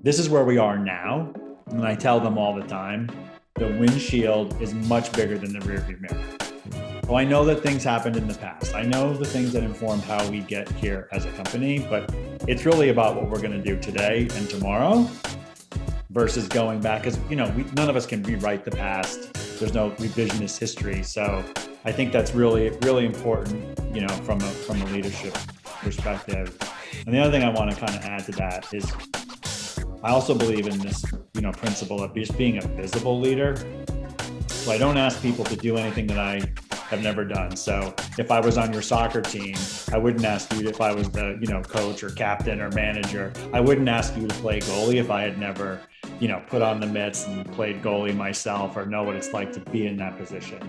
this is where we are now. And I tell them all the time, the windshield is much bigger than the rearview mirror. So I know that things happened in the past. I know the things that informed how we get here as a company, but it's really about what we're going to do today and tomorrow versus going back. Because, none of us can rewrite the past. There's no revisionist history. So I think that's really, really important, from a leadership perspective. And the other thing I want to kind of add to that is I also believe in this, principle of just being a visible leader. So I don't ask people to do anything that I have never done. So if I was on your soccer team, I wouldn't ask you if I was the, coach or captain or manager. I wouldn't ask you to play goalie if I had never, put on the mitts and played goalie myself or know what it's like to be in that position.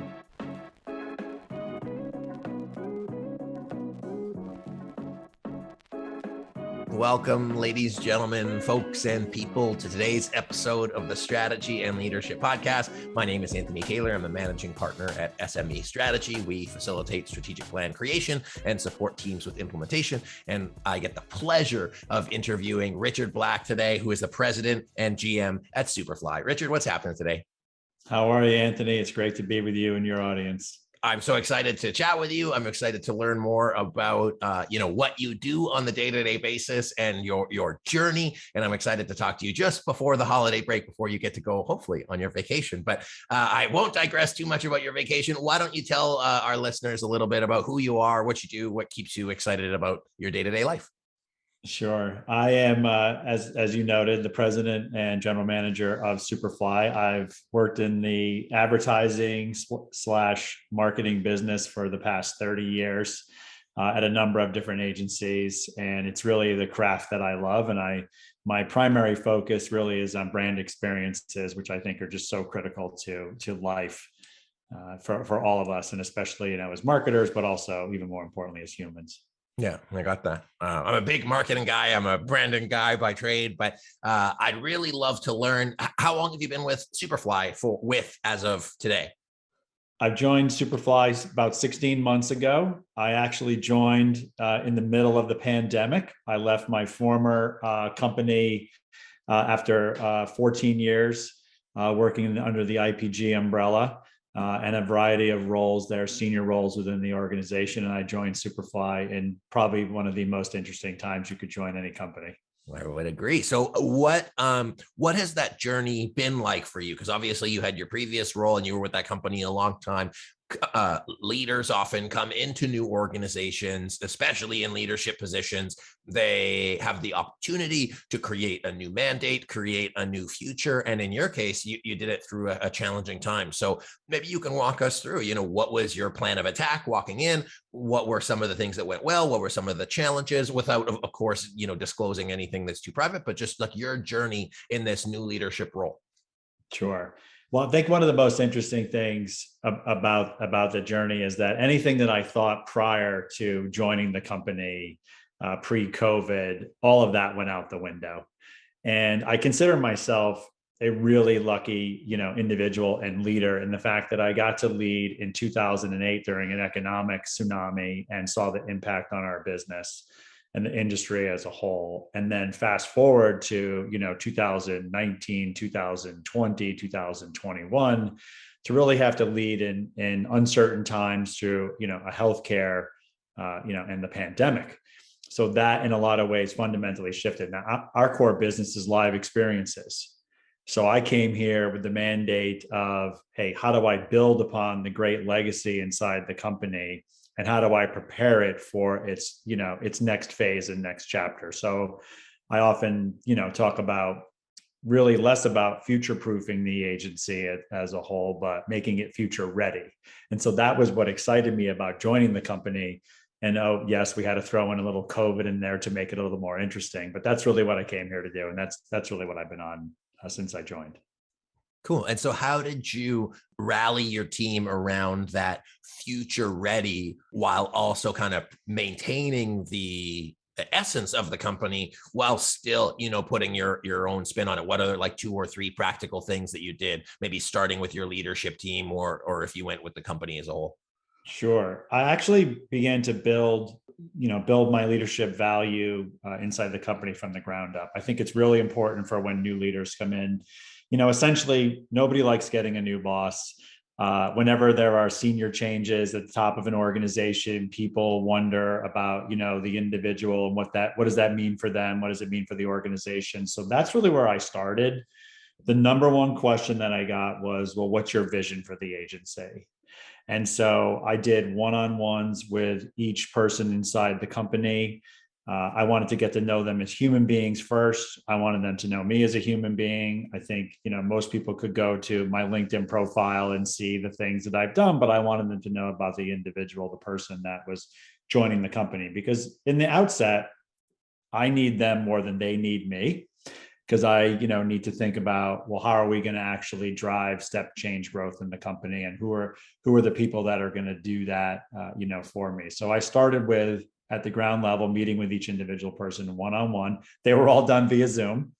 Welcome, ladies, gentlemen, folks, and people to today's episode of the Strategy and Leadership Podcast. My name is Anthony Taylor. I'm a managing partner at SME Strategy. We facilitate strategic plan creation and support teams with implementation. And I get the pleasure of interviewing Richard Black today, who is the president and GM at Superfly. Richard, what's happening today? How are you, Anthony? It's great to be with you and your audience. I'm so excited to chat with you. I'm excited to learn more about, what you do on the day-to-day basis and your journey. And I'm excited to talk to you just before the holiday break, before you get to go, hopefully, on your vacation. But I won't digress too much about your vacation. Why don't you tell our listeners a little bit about who you are, what you do, what keeps you excited about your day-to-day life? Sure. I am, as you noted, the president and general manager of Superfly. I've worked in the advertising / marketing business for the past 30 years at a number of different agencies. And it's really the craft that I love. And my primary focus really is on brand experiences, which I think are just so critical to life for all of us. And especially, as marketers, but also even more importantly, as humans. Yeah, I got that. I'm a big marketing guy. I'm a branding guy by trade, but I'd really love to learn, how long have you been with Superfly as of today? I've joined Superfly about 16 months ago. I actually joined in the middle of the pandemic. I left my former company after 14 years working under the IPG umbrella. And a variety of roles there, senior roles within the organization. And I joined Superfly in probably one of the most interesting times you could join any company. I would agree. So what has that journey been like for you? Because obviously you had your previous role and you were with that company a long time. Leaders often come into new organizations, especially in leadership positions. They have the opportunity to create a new mandate, create a new future. And in your case, you did it through a challenging time. So maybe you can walk us through, what was your plan of attack walking in? What were some of the things that went well? What were some of the challenges without, of course, disclosing anything that's too private, but just like your journey in this new leadership role? Sure. Well, I think one of the most interesting things about the journey is that anything that I thought prior to joining the company pre-COVID, all of that went out the window. And I consider myself a really lucky, individual and leader in the fact that I got to lead in 2008 during an economic tsunami and saw the impact on our business and the industry as a whole. And then fast forward to, 2019, 2020, 2021, to really have to lead in uncertain times through, a healthcare, and the pandemic. So that in a lot of ways fundamentally shifted. Now, our core business is live experiences. So I came here with the mandate of, hey, how do I build upon the great legacy inside the company? And how do I prepare it for its next phase and next chapter? So I often, talk about really less about future-proofing the agency as a whole, but making it future ready. And so that was what excited me about joining the company. And yes, we had to throw in a little COVID in there to make it a little more interesting, but that's really what I came here to do. And that's really what I've been on since I joined. Cool. And so how did you rally your team around that future ready while also kind of maintaining the essence of the company while still, putting your own spin on it? What are like 2 or 3 practical things that you did, maybe starting with your leadership team or if you went with the company as a whole? Sure. I actually began to build my leadership value inside the company from the ground up. I think it's really important for when new leaders come in. Essentially, nobody likes getting a new boss. Whenever there are senior changes at the top of an organization, people wonder about, the individual and what does that mean for them? What does it mean for the organization? So that's really where I started. The number one question that I got was, well, what's your vision for the agency? And so I did one-on-ones with each person inside the company. I wanted to get to know them as human beings first. I wanted them to know me as a human being. I think, most people could go to my LinkedIn profile and see the things that I've done, but I wanted them to know about the individual, the person that was joining the company. Because in the outset, I need them more than they need me, because I, need to think about, well, how are we going to actually drive step change growth in the company, and who are the people that are going to do that, for me. So I started with, at the ground level, meeting with each individual person one-on-one. They were all done via Zoom,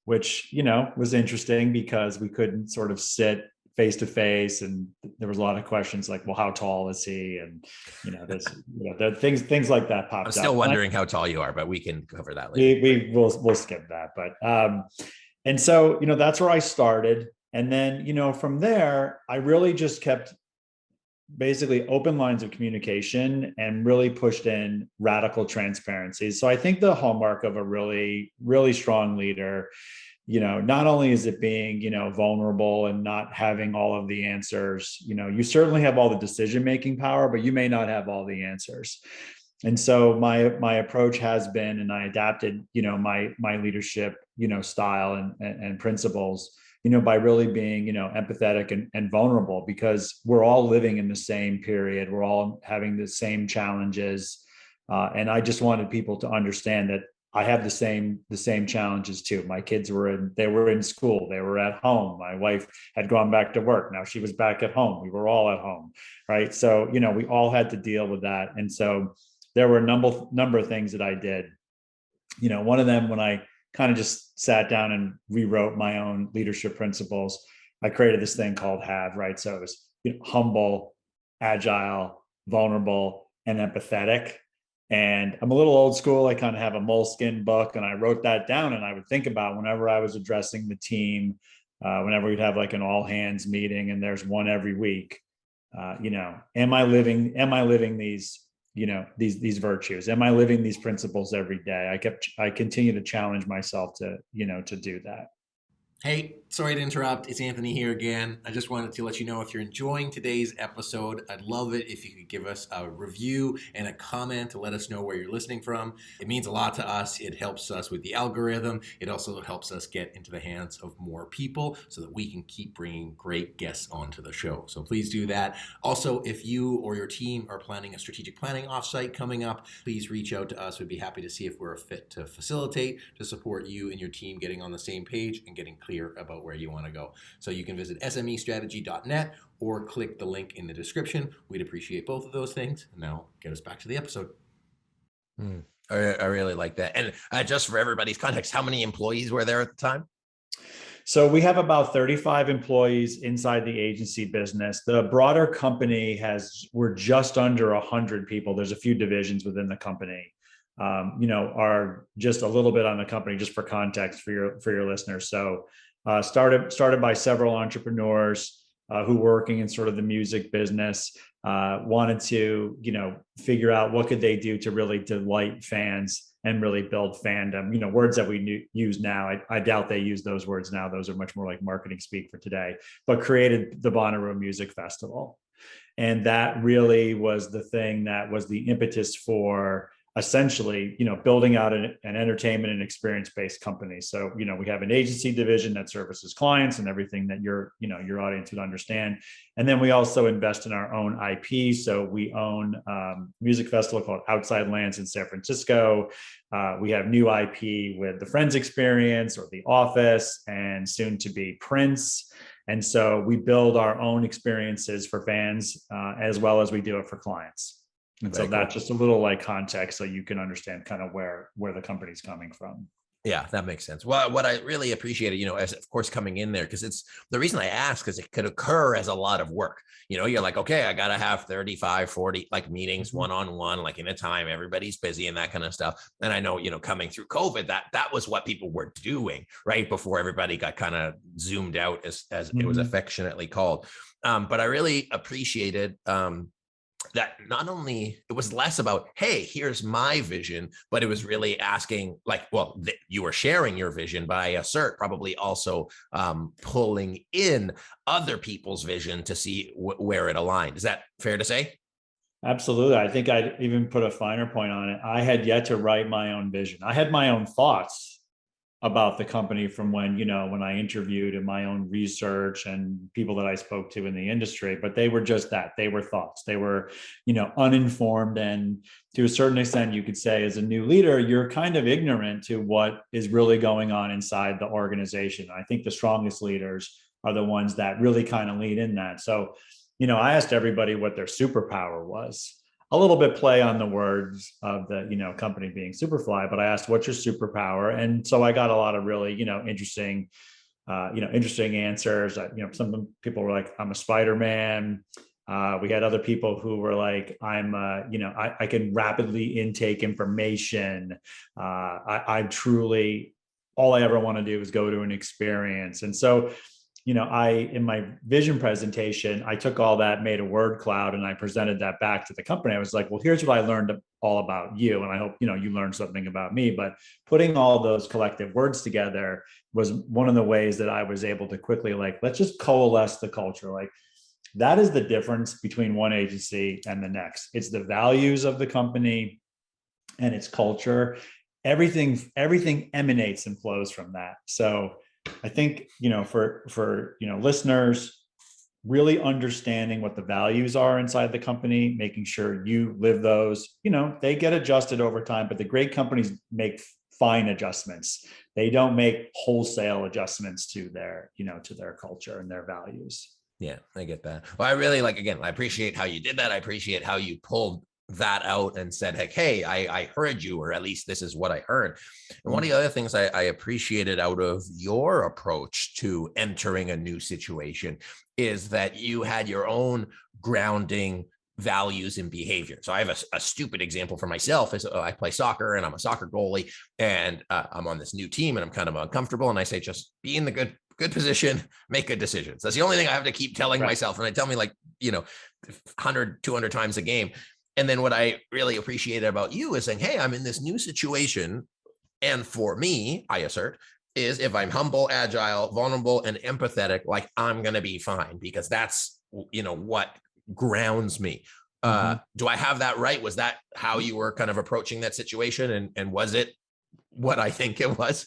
which, was interesting because we couldn't sort of sit face to face, and there was a lot of questions like, well, how tall is he? And, the things like that I'm popped still up. wondering how tall you are, but we can cover that later. We'll skip that. But and so, that's where I started. And then, from there, I really just kept basically open lines of communication and really pushed in radical transparency. So I think the hallmark of a really, really strong leader, not only is it being, vulnerable and not having all of the answers, you certainly have all the decision-making power, but you may not have all the answers. And so my approach has been, and I adapted, my leadership, style and principles, by really being, empathetic and vulnerable, because we're all living in the same period. We're all having the same challenges. And I just wanted people to understand that I have the same challenges too. My kids were in school, they were at home. My wife had gone back to work. Now she was back at home. We were all at home. Right. So, we all had to deal with that. And so there were a number of things that I did. One of them, when I kind of just sat down and rewrote my own leadership principles, I created this thing called HAVE, right? So it was, humble, agile, vulnerable, and empathetic. And I'm a little old school. I kind of have a moleskin book, and I wrote that down, and I would think about whenever I was addressing the team, whenever we'd have like an all hands meeting, and there's one every week, am I living these virtues? Am I living these principles every day? I continue to challenge myself to do that. Hey, sorry to interrupt. It's Anthony here again. I just wanted to let you know, if you're enjoying today's episode, I'd love it if you could give us a review and a comment to let us know where you're listening from. It means a lot to us. It helps us with the algorithm. It also helps us get into the hands of more people so that we can keep bringing great guests onto the show. So please do that. Also, if you or your team are planning a strategic planning offsite coming up, please reach out to us. We'd be happy to see if we're a fit to facilitate, to support you and your team getting on the same page and getting clear about where you want to go. So you can visit smestrategy.net or click the link in the description. We'd appreciate both of those things. Now get us back to the episode. I really like that. And just for everybody's context, how many employees were there at the time? So we have about 35 employees inside the agency business. The broader company we're just under 100 people. There's a few divisions within the company. Are just a little bit on the company, just for context for your listeners. So started by several entrepreneurs who were working in sort of the music business, wanted to, figure out what could they do to really delight fans and really build fandom, words that we use now. I doubt they use those words now. Those are much more like marketing speak for today, but created the Bonnaroo Music Festival. And that really was the thing that was the impetus for essentially, building out an entertainment and experience-based company. So, we have an agency division that services clients and everything that your audience would understand. And then we also invest in our own IP. So we own a music festival called Outside Lands in San Francisco. We have new IP with the Friends Experience or The Office, and soon to be Prince. And so we build our own experiences for fans as well as we do it for clients. And so that's just a little like context so you can understand kind of where the company's coming from. Yeah, that makes sense. Well, what I really appreciated, as of course coming in there, because it's the reason I ask is it could occur as a lot of work. You're like, okay, I got to have 35, 40 like meetings one-on-one, like in a time, everybody's busy and that kind of stuff. And I know, coming through COVID, that was what people were doing right before everybody got kind of zoomed out, as it was Mhm. affectionately called. But I really appreciated, that not only it was less about, hey, here's my vision, but it was really asking, like, well, you were sharing your vision, but I assert probably also pulling in other people's vision to see where it aligned. Is that fair to say? Absolutely. I think I'd even put a finer point on it. I had yet to write my own vision. I had my own thoughts about the company from when I interviewed and my own research and people that I spoke to in the industry, but they were just that. They were thoughts. They were, uninformed. And to a certain extent, you could say as a new leader, you're kind of ignorant to what is really going on inside the organization. I think the strongest leaders are the ones that really kind of lead in that. So, I asked everybody what their superpower was, a little bit play on the words of the company being Superfly, but I asked what's your superpower, and so I got a lot of really interesting answers. Some people were like, I'm a Spider-Man. We had other people who were like, I can rapidly intake information. I'm truly, all I ever want to do is go to an experience. And so in my vision presentation, I took all that, made a word cloud, and I presented that back to the company. I was like, well, here's what I learned all about you. And I hope, you learned something about me. But putting all those collective words together was one of the ways that I was able to quickly, like, let's just coalesce the culture. Like, that is the difference between one agency and the next. It's the values of the company and its culture. Everything emanates and flows from that. So I think, for listeners, really understanding what the values are inside the company, making sure you live those, they get adjusted over time, but the great companies make fine adjustments. They don't make wholesale adjustments to their culture and their values. Yeah, I get that. Well, I really again, I appreciate how you did that. I appreciate how you pulled that out and said, like, hey, I heard you, or at least this is what I heard. And one of the other things I appreciated out of your approach to entering a new situation is that you had your own grounding values and behavior. So I have a stupid example for myself is I play soccer and I'm a soccer goalie, and I'm on this new team and I'm kind of uncomfortable. And I say, just be in the good position, make good decisions. That's the only thing I have to keep telling myself. And I tell me 100, 200 times a game. And then what I really appreciated about you is saying, hey, I'm in this new situation. And for me, I assert, is if I'm humble, agile, vulnerable, and empathetic, like, I'm going to be fine, because that's, what grounds me. Do I have that right? Was that how you were kind of approaching that situation? And was it what I think it was?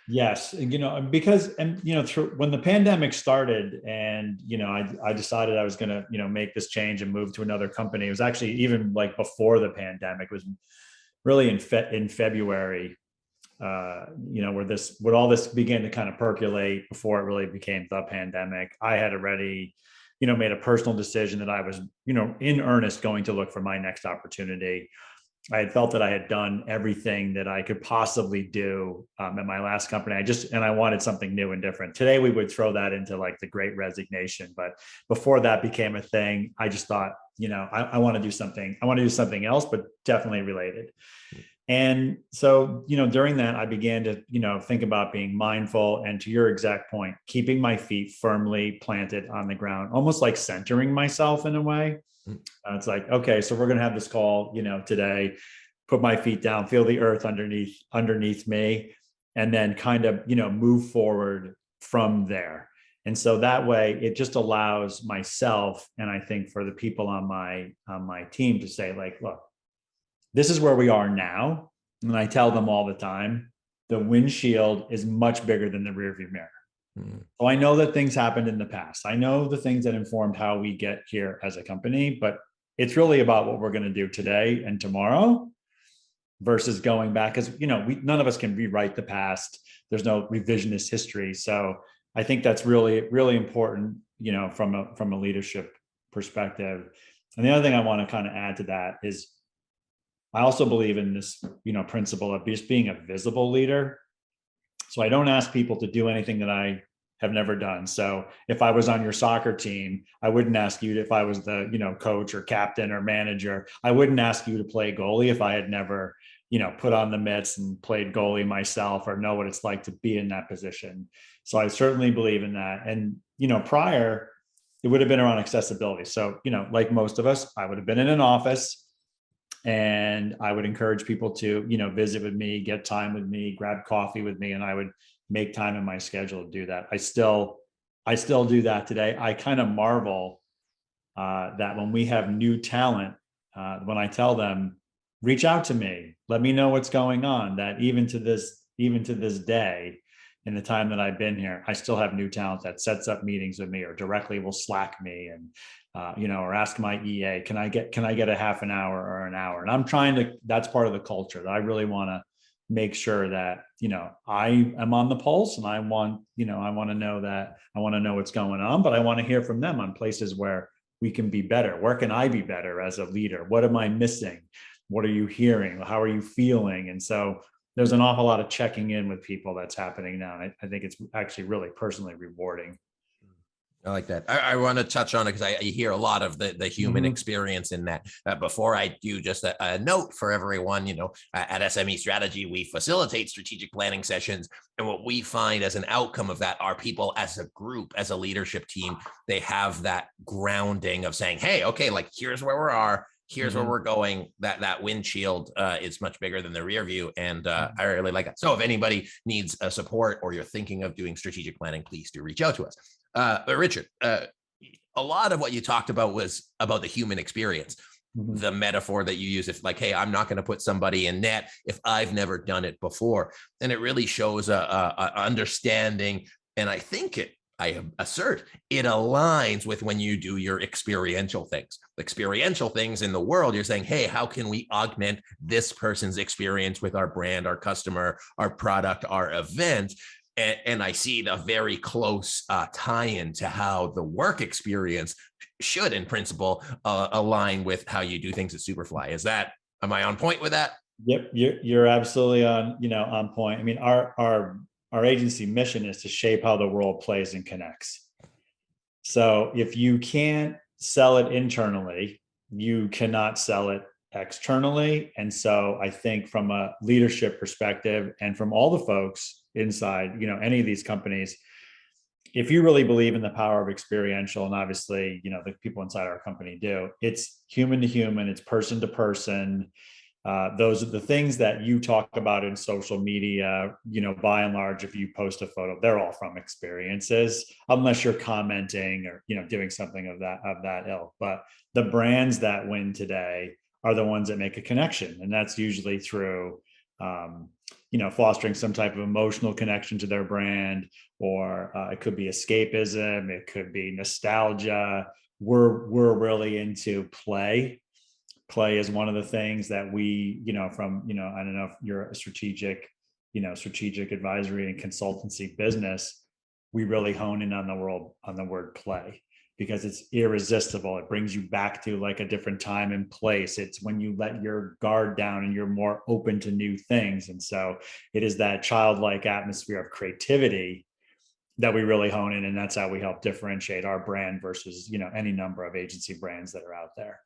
Yes, because when the pandemic started, and I decided I was going to make this change and move to another company. It was actually even like before the pandemic. It was really in February, where all this began to kind of percolate before it really became the pandemic. I had already made a personal decision that I was in earnest going to look for my next opportunity. I had felt that I had done everything that I could possibly do at my last company. I wanted something new and different. Today, we would throw that into like the great resignation. But before that became a thing, I just thought, I want to do something. I want to do something else, but definitely related. And so, during that, I began to, think about being mindful, and to your exact point, keeping my feet firmly planted on the ground, almost like centering myself in a way. It's like, okay, so we're going to have this call, today, put my feet down, feel the earth underneath me, and then kind of, move forward from there. And so that way it just allows myself, and I think for the people on my team, to say, like, look, this is where we are now. And I tell them all the time, the windshield is much bigger than the rearview mirror. So I know that things happened in the past. I know the things that informed how we get here as a company, but it's really about what we're going to do today and tomorrow versus going back, because none of us can rewrite the past. There's no revisionist history. So I think that's really, really important, from a leadership perspective. And the other thing I want to kind of add to that is, I also believe in this, principle of just being a visible leader. So I don't ask people to do anything that I have never done. So if I was on your soccer team, I wouldn't ask you if I was the, coach or captain or manager, I wouldn't ask you to play goalie if I had never, put on the mitts and played goalie myself or know what it's like to be in that position. So I certainly believe in that. And, prior, it would have been around accessibility. So, like most of us, I would have been in an office and I would encourage people to, visit with me, get time with me, grab coffee with me, and I would make time in my schedule to do that. I still do that today. I kind of marvel that when we have new talent, when I tell them, reach out to me, let me know what's going on, that even to this day, in the time that I've been here, I still have new talent that sets up meetings with me or directly will Slack me and, or ask my EA, can I get a half an hour or an hour? And I'm trying to, that's part of the culture that I really want to make sure that, I am on the pulse and I want to know what's going on, but I want to hear from them on places where we can be better. Where can I be better as a leader? What am I missing? What are you hearing? How are you feeling? And so there's an awful lot of checking in with people that's happening now. And I think it's actually really personally rewarding. I like that. I want to touch on it because I hear a lot of the human experience in that. Before I do, just a note for everyone, at SME Strategy, we facilitate strategic planning sessions. And what we find as an outcome of that are people as a group, as a leadership team, they have that grounding of saying, hey, okay, like here's where we are. Here's where we're going. That windshield is much bigger than the rear view. And I really like that. So if anybody needs support or you're thinking of doing strategic planning, please do reach out to us. But Richard, a lot of what you talked about was about the human experience, the metaphor that you use. If like, hey, I'm not going to put somebody in net if I've never done it before. And it really shows a understanding. And I think I assert it aligns with when you do your experiential things. Experiential things in the world, you're saying, hey, how can we augment this person's experience with our brand, our customer, our product, our event? And I see the very close tie-in to how the work experience should, in principle, align with how you do things at Superfly. Am I on point with that? Yep, you're absolutely on point. I mean, our agency mission is to shape how the world plays and connects. So if you can't sell it internally, you cannot sell it externally. And so I think from a leadership perspective and from all the folks inside, any of these companies, if you really believe in the power of experiential, and obviously, the people inside our company do, it's human to human, it's person to person. Those are the things that you talk about in social media, by and large, if you post a photo, they're all from experiences, unless you're commenting or, doing something of that ilk. But the brands that win today are the ones that make a connection. And that's usually through, fostering some type of emotional connection to their brand, or it could be escapism. It could be nostalgia. We're really into play. Play is one of the things that we, I don't know if you're a strategic advisory and consultancy business, we really hone in on the word play, because it's irresistible. It brings you back to like a different time and place. It's when you let your guard down and you're more open to new things. And so it is that childlike atmosphere of creativity that we really hone in. And that's how we help differentiate our brand versus, any number of agency brands that are out there.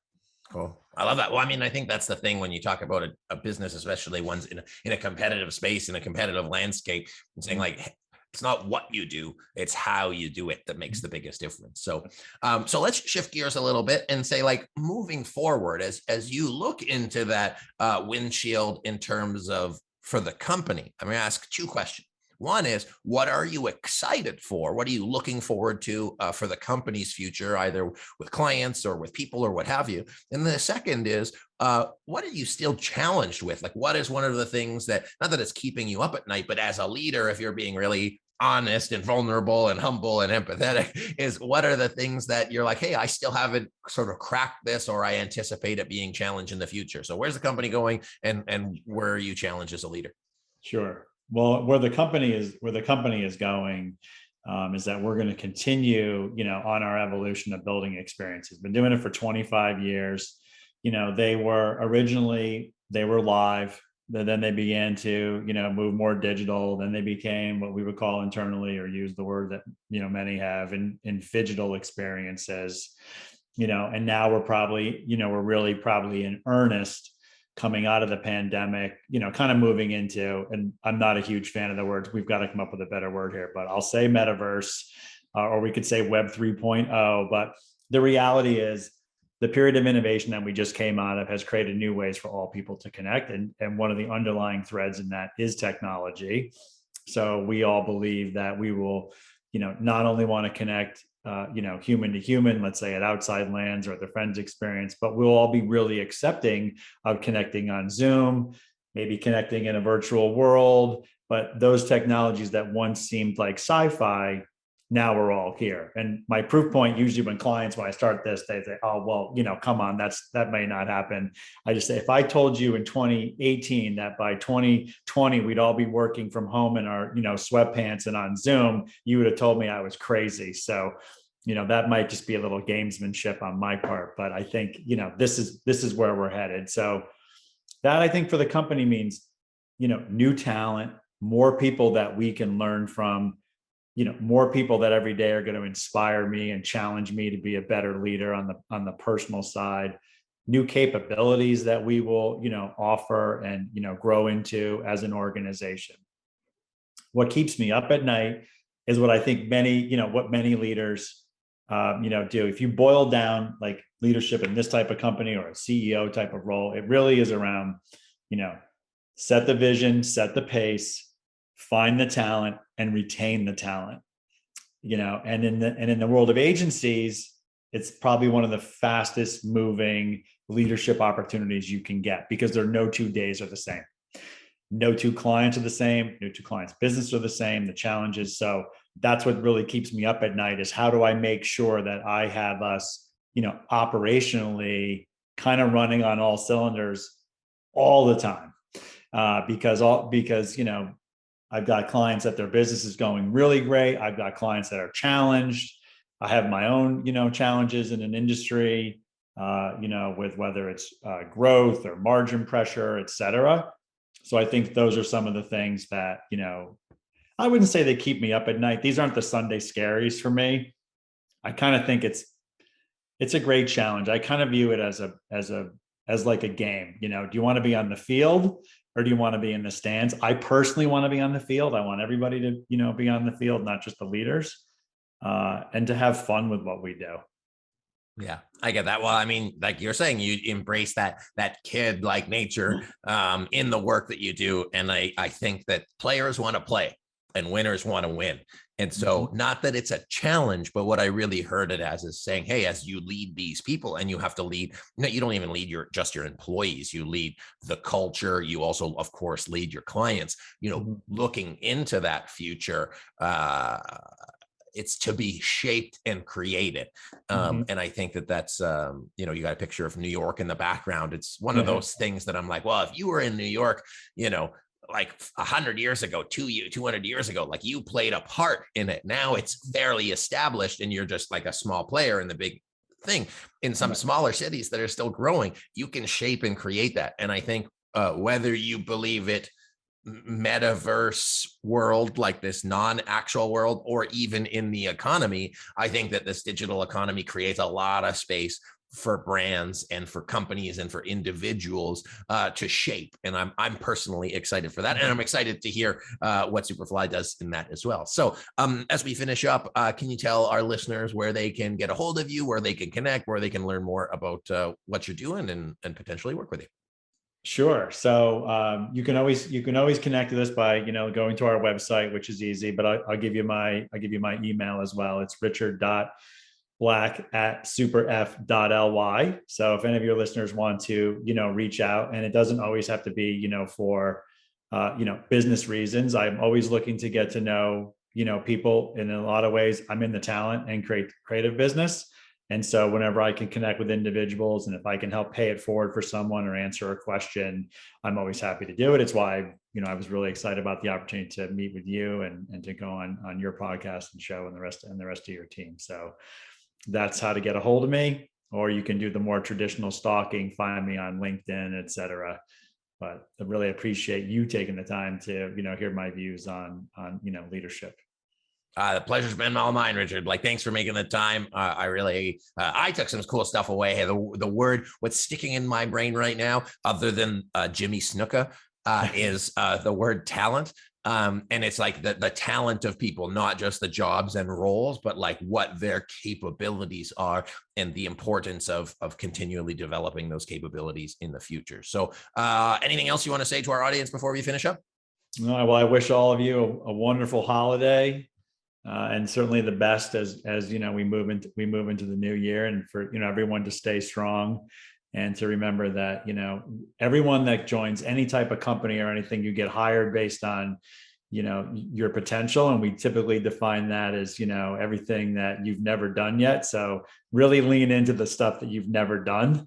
Cool. I love that. Well, I mean, I think that's the thing when you talk about a business, especially ones in a competitive space, in a competitive landscape, and saying like, it's not what you do, it's how you do it that makes the biggest difference. So, so let's shift gears a little bit and say, like, moving forward, as you look into that windshield in terms of for the company, I'm going to ask two questions. One is, what are you excited for? What are you looking forward to for the company's future, either with clients or with people or what have you? And the second is, what are you still challenged with? Like, what is one of the things that, not that it's keeping you up at night, but as a leader, if you're being really honest and vulnerable and humble and empathetic, is what are the things that you're like, hey, I still haven't sort of cracked this, or I anticipate it being challenged in the future. So where's the company going, and where are you challenged as a leader? Sure. Well, where the company is going is that we're going to continue, on our evolution of building experiences. Been doing it for 25 years. They were live. Then they began to, move more digital. Then they became what we would call internally, or use the word that, many have in phygital experiences, and now we're probably, we're really probably in earnest coming out of the pandemic, kind of moving into, and I'm not a huge fan of the words, we've got to come up with a better word here, but I'll say metaverse, or we could say Web 3.0. But the reality is, the period of innovation that we just came out of has created new ways for all people to connect. And one of the underlying threads in that is technology. So we all believe that we will, not only want to connect, human to human, let's say at outside lands or the friends experience, but we'll all be really accepting of connecting on Zoom, maybe connecting in a virtual world. But those technologies that once seemed like sci-fi, now we're all here. And my proof point, usually when I start this, they say, oh, well, come on, that may not happen. I just say, if I told you in 2018 that by 2020, we'd all be working from home in our, sweatpants and on Zoom, you would have told me I was crazy. So, that might just be a little gamesmanship on my part, but I think, this is where we're headed. So that, I think, for the company means, new talent, more people that we can learn from, more people that every day are going to inspire me and challenge me to be a better leader on the personal side, new capabilities that we will, offer and, grow into as an organization. What keeps me up at night is what I think what many leaders, do. If you boil down like leadership in this type of company or a CEO type of role, it really is around, set the vision, set the pace, find the talent, and retain the talent. And in the world of agencies, it's probably one of the fastest moving leadership opportunities you can get, because there are no 2 days are the same. No two clients are the same. No two clients' business are the same. The challenges. So that's what really keeps me up at night, is how do I make sure that I have us, operationally kind of running on all cylinders all the time. Because I've got clients that their business is going really great. I've got clients that are challenged. I have my own, challenges in an industry, with whether it's growth or margin pressure, et cetera. So I think those are some of the things that, I wouldn't say they keep me up at night. These aren't the Sunday scaries for me. I kind of think it's a great challenge. I kind of view it as like a game. Do you want to be on the field, or do you want to be in the stands? I personally want to be on the field. I want everybody to, be on the field, not just the leaders, and to have fun with what we do. Yeah, I get that. Well, I mean, like you're saying, you embrace that kid like nature in the work that you do. And I think that players want to play and winners want to win. And so not that it's a challenge, but what I really heard it as is saying, hey, as you lead these people, and you have to lead, you don't even lead just your employees, you lead the culture. You also, of course, lead your clients, looking into that future. It's to be shaped and created. And I think that's, you got a picture of New York in the background. It's one of those things that I'm like, well, if you were in New York, like 100 years ago, 200 years ago, like you played a part in it. Now it's fairly established and you're just like a small player in the big thing. In some smaller cities that are still growing, you can shape and create that. And I think whether you believe it metaverse world, like this non-actual world, or even in the economy, I think that this digital economy creates a lot of space for brands and for companies and for individuals to shape. And I'm personally excited for that. And I'm excited to hear what Superfly does in that as well. So as we finish up, can you tell our listeners where they can get a hold of you, where they can connect, where they can learn more about what you're doing and potentially work with you? Sure. So you can always connect with us by going to our website, which is easy. But I'll give you my email as well. It's richard.black@superf.ly. So if any of your listeners want to reach out, and it doesn't always have to be for business reasons. I'm always looking to get to know people. And in a lot of ways, I'm in the talent and creative business. And so whenever I can connect with individuals, and if I can help pay it forward for someone or answer a question, I'm always happy to do it. It's why, I was really excited about the opportunity to meet with you and to go on your podcast and show and the rest of your team. So that's how to get a hold of me. Or you can do the more traditional stalking, find me on LinkedIn, et cetera. but I really appreciate you taking the time to, hear my views on, leadership. The pleasure's been all mine, Richard. Like, thanks for making the time. I took some cool stuff away. Hey, the word, what's sticking in my brain right now, other than Jimmy Snuka, is the word talent. And it's like the talent of people, not just the jobs and roles, but like what their capabilities are and the importance of continually developing those capabilities in the future. So anything else you want to say to our audience before we finish up? No, well, I wish all of you a wonderful holiday. And certainly the best as we move into the new year, and for everyone to stay strong, and to remember that everyone that joins any type of company or anything, you get hired based on your potential, and we typically define that as everything that you've never done yet. So really lean into the stuff that you've never done,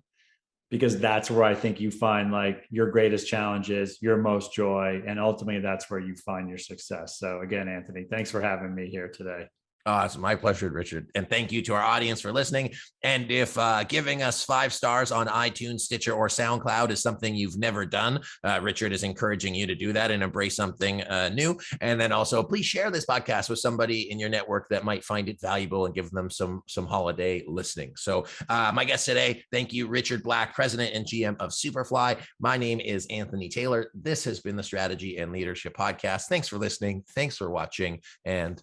because that's where I think you find like your greatest challenges, your most joy, and ultimately that's where you find your success. So again, Anthony, thanks for having me here today. It's my pleasure, Richard. And thank you to our audience for listening. And if giving us 5 stars on iTunes, Stitcher, or SoundCloud is something you've never done, Richard is encouraging you to do that and embrace something new. And then also, please share this podcast with somebody in your network that might find it valuable and give them some holiday listening. So my guest today, thank you, Richard Black, President and GM of Superfly. My name is Anthony Taylor. This has been the Strategy and Leadership Podcast. Thanks for listening. Thanks for watching. And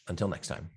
until next time.